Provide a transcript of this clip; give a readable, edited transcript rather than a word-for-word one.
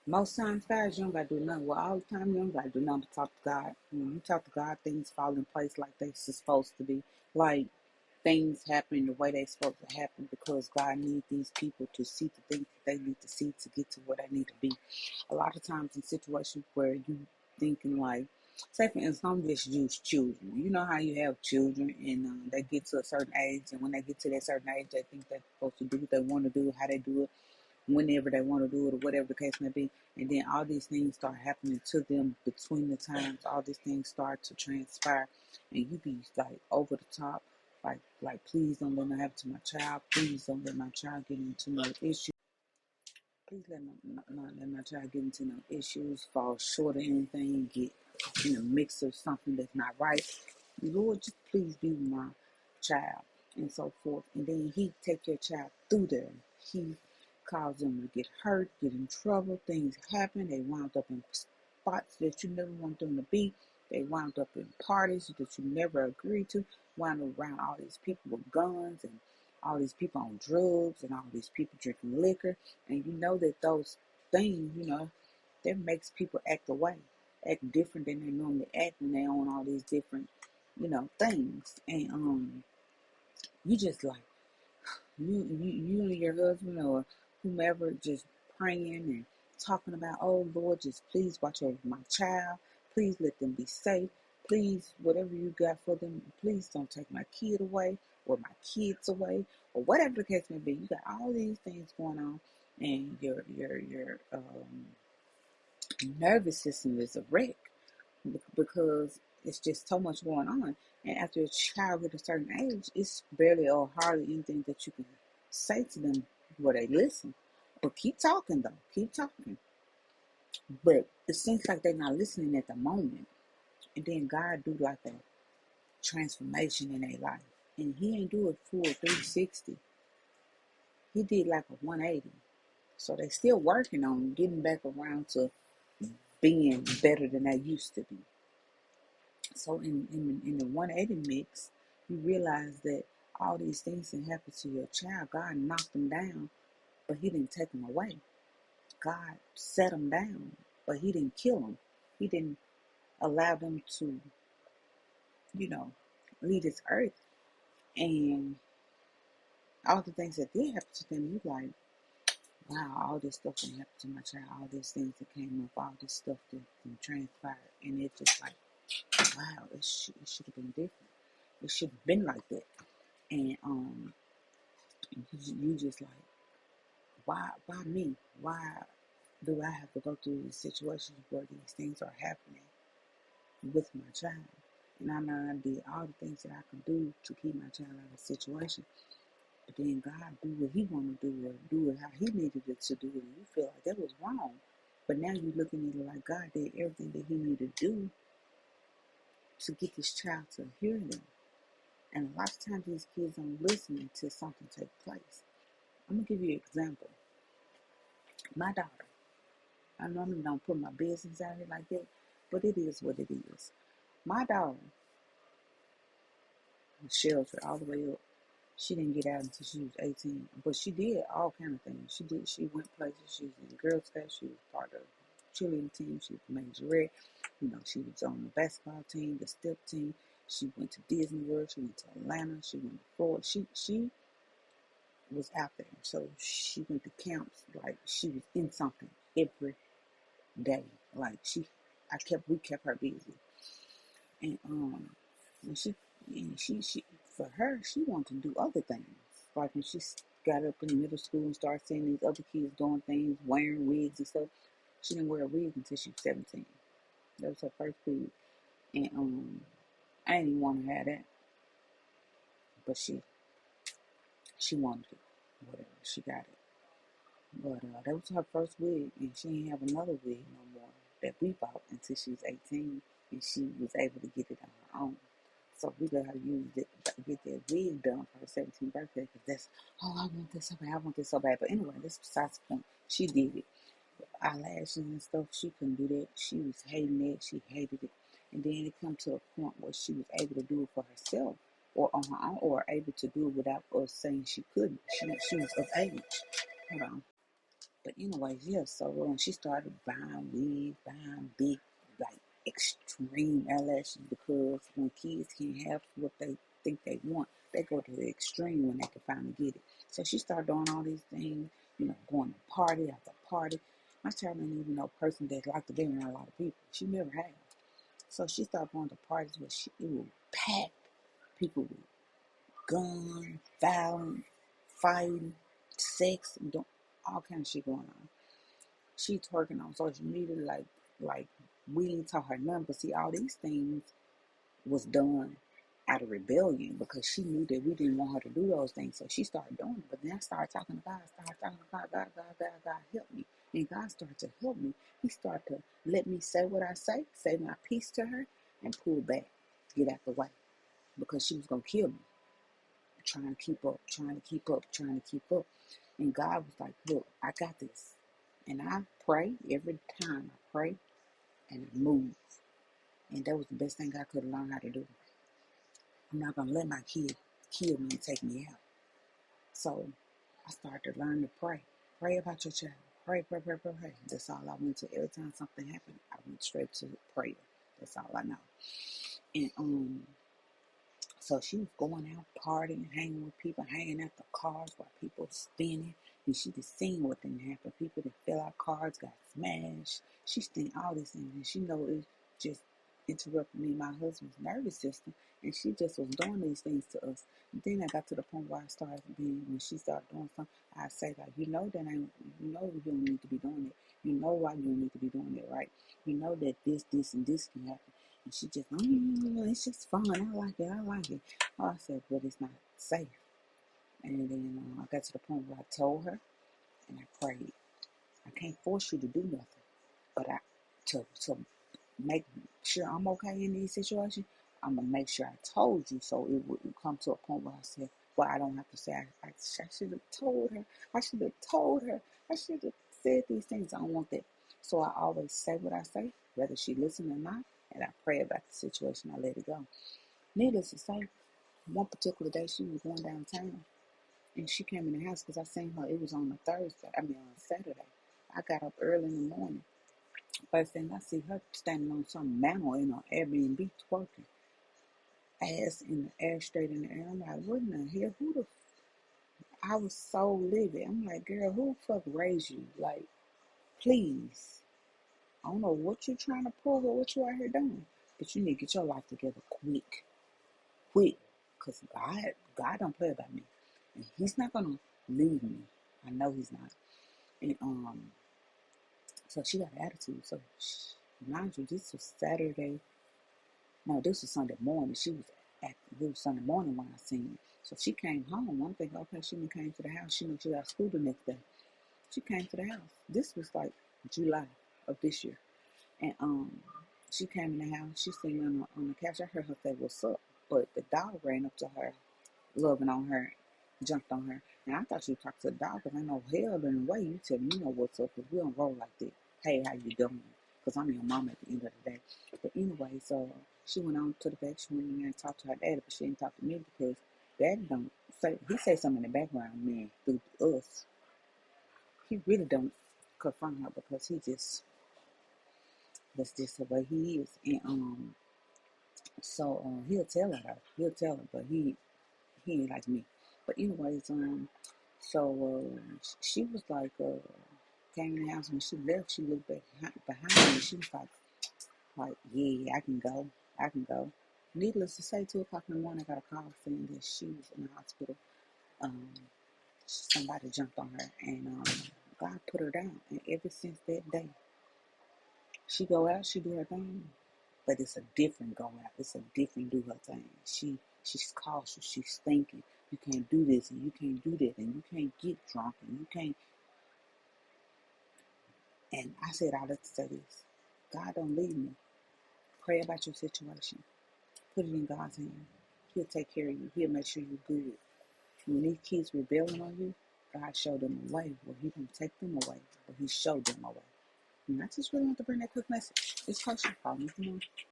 Most times, guys, you don't gotta do nothing. Well, all the time, you don't gotta do nothing but talk to God. When you talk to God, things fall in place like they're supposed to be. Like things happen the way they're supposed to happen because God needs these people to see the things that they need to see to get to where they need to be. A lot of times in situations where you thinking like, say for instance, I'm just use children. You know how you have children and they get to a certain age, and when they get to that certain age, they think they're supposed to do what they want to do, how they do it whenever they want to do it or whatever the case may be. And then all these things start happening to them between the times. All these things start to transpire, and you be like over the top, like please don't let that happen to my child. Please don't let my child get into no issues. Please not let my child get into no issues, fall short of anything, get in a mix of something that's not right. Lord, just please be with my child, and so forth. And then He take your child through there. He caused them to get hurt, get in trouble. Things happen. They wound up in spots that you never want them to be. They wound up in parties that you never agreed to. Wound up around all these people with guns and all these people on drugs and all these people drinking liquor. And you know that those things, that makes people act away, act different than they normally act when they own all these different, things. And you just like you and your husband or whomever just praying and talking about, oh Lord, just please watch over my child. Please let them be safe. Please, whatever you got for them, please don't take my kid away or my kids away or whatever the case may be. You got all these things going on, and your nervous system is a wreck because it's just so much going on. And after a child gets a certain age, it's barely or hardly anything that you can say to them where they listen. But keep talking though, keep talking. But it seems like they're not listening at the moment. And then God do like a transformation in their life. And He ain't do it full 360. He did like a 180. So they still working on getting back around to being better than they used to be. So in the 180 mix, you realize that all these things that happen to your child, God knocked them down, but He didn't take them away. God set them down, but He didn't kill them. He didn't allow them to, you know, leave this earth. And all the things that did happen to them, you like, wow, all this stuff that happened to my child, all these things that came up, all this stuff that transpired. And it's just like, wow, it should have been different. It should have been like that. And you just like, why me? Why do I have to go through these situations where these things are happening with my child? And I know I did all the things that I could do to keep my child out of the situation. But then God do what He want to do or do it how He needed it to do it. And you feel like that was wrong. But now you're looking at it like God did everything that He needed to do to get this child to hear Him. And a lot of times these kids don't listen until something takes place. I'm going to give you an example. My daughter, I normally don't put my business out here like that, but it is what it is. My daughter was sheltered all the way up. She didn't get out until she was 18, but she did all kind of things. She went places. She was in Girl Scouts. She was part of the cheerleading team. She was majorette. She was on the basketball team, the step team. She went to Disney World. She went to Atlanta. She went to Florida. She was out there. So she went to camps. Like she was in something every day. Like we kept her busy. And and she for her, she wanted to do other things. Like when she got up in the middle school and started seeing these other kids doing things, wearing wigs and stuff. She didn't wear a wig until she was 17. That was her first wig. And I didn't even want to have that. But she wanted it. Whatever, she got it. But that was her first wig, and she didn't have another wig no more that we bought until she was 18, and she was able to get it on her own. So we let her get that wig done for her 17th birthday, because that's, oh, I want this so bad, I want this so bad. But anyway, that's besides the point. She did it. Eyelashes and stuff, she couldn't do that. She was hating it. She hated it. And then it come to a point where she was able to do it for herself or on her own, or able to do it without us saying she couldn't. She was of age. Hold on. But anyways, yeah, so she started buying weed, buying big, like extreme eyelashes, because when kids can't have what they think they want, they go to the extreme when they can finally get it. So she started doing all these things, going to party after party. My child didn't even know a person that liked to be around a lot of people. She never had. So she started going to parties where it would pack people with guns, violence, fighting, sex, and all kind of shit going on. She twerking on social media like we ain't taught her none. But see, all these things was done out of rebellion, because she knew that we didn't want her to do those things. So she started doing it. But then I started talking to God, God help me. And God started to help me. He started to let me say what I say my piece to her, and pull back, get out the way, because she was gonna kill me. Trying to keep up, trying to keep up, trying to keep up. And God was like, look, I got this. And I pray every time. I pray and I move. And that was the best thing I could have learned how to do. I'm not going to let my kid kill me and take me out. So I started to learn to pray. Pray about your child. Pray, pray, pray, pray, pray. That's all I went to. Every time something happened, I went straight to prayer. That's all I know. And so she was going out partying, hanging with people, hanging at the cars while people spinning. And she just seen what didn't happen. People that fell out cars got smashed. She seen all these things, and she know it just interrupted me and my husband's nervous system. And she just was doing these things to us. And then I got to the point where I started being, when she started doing something, I say like, you know you don't need to be doing it. You know why you don't need to be doing it, right? You know that this, and this can happen. And she just, it's just fun. I like it. I like it. Oh, I said, but it's not safe. And then I got to the point where I told her, and I prayed. I can't force you to do nothing, but to make sure I'm okay in these situations, I'm gonna make sure I told you, so it wouldn't come to a point where I said, well, I don't have to say. I should have told her. I should have told her. I should have said these things. I don't want that. So I always say what I say, whether she listens or not, and I pray about the situation. I let it go. Needless to say, one particular day she was going downtown, and she came in the house because I seen her. It was on a Thursday. I mean on a Saturday. I got up early in the morning. First thing I see her standing on some mantle in an Airbnb twerking, ass in the air, straight in the air. I'm like, what in the hell? I was so livid. I'm like, girl, who the fuck raised you? Like, please. I don't know what you're trying to prove or what you out here doing, but you need to get your life together quick. Quick. Because God don't play about me. And he's not going to leave me. I know he's not. And so she got an attitude. So mind you, this was Saturday. No, this was Sunday morning. It was Sunday morning when I seen it. So she came home. I'm thinking, okay, she came to the house. She knew she got school the next day. She came to the house. This was like July of this year. And she came in the house. She seen me on the couch. I heard her say, what's up? But the dog ran up to her, loving on her, jumped on her. And I thought she would talk to the dog, because I know hell in the way you tell me, you know what's up, because we don't roll like that. Hey, how you doing? Because I'm your mom at the end of the day. But anyway, so she went on to the back. She went in there and talked to her daddy, but she didn't talk to me because daddy don't say, he say something in the background, man, through us. He really don't confront her, because that's just the way he is. And so he'll tell her, but he ain't like me. But anyways, so she was like, came in the house. When she left, she looked back behind me. She was like, yeah, I can go. Needless to say, 2 o'clock in the morning, I got a call saying that she was in the hospital. Um, Somebody jumped on her, and God put her down. And ever since that day, she go out, she do her thing, but it's a different go out. It's a different do her thing. She's cautious. She's thinking, you can't do this and you can't do that and you can't get drunk and you can't. And I said all that to say this: God don't leave me. Pray about your situation. Put it in God's hand. He'll take care of you. He'll make sure you're good. When these kids rebelling on you, God showed them a way. Well, He don't take them away, but He showed them a way. And I just really want to bring that quick message. It's Kosha. Call me. Come on.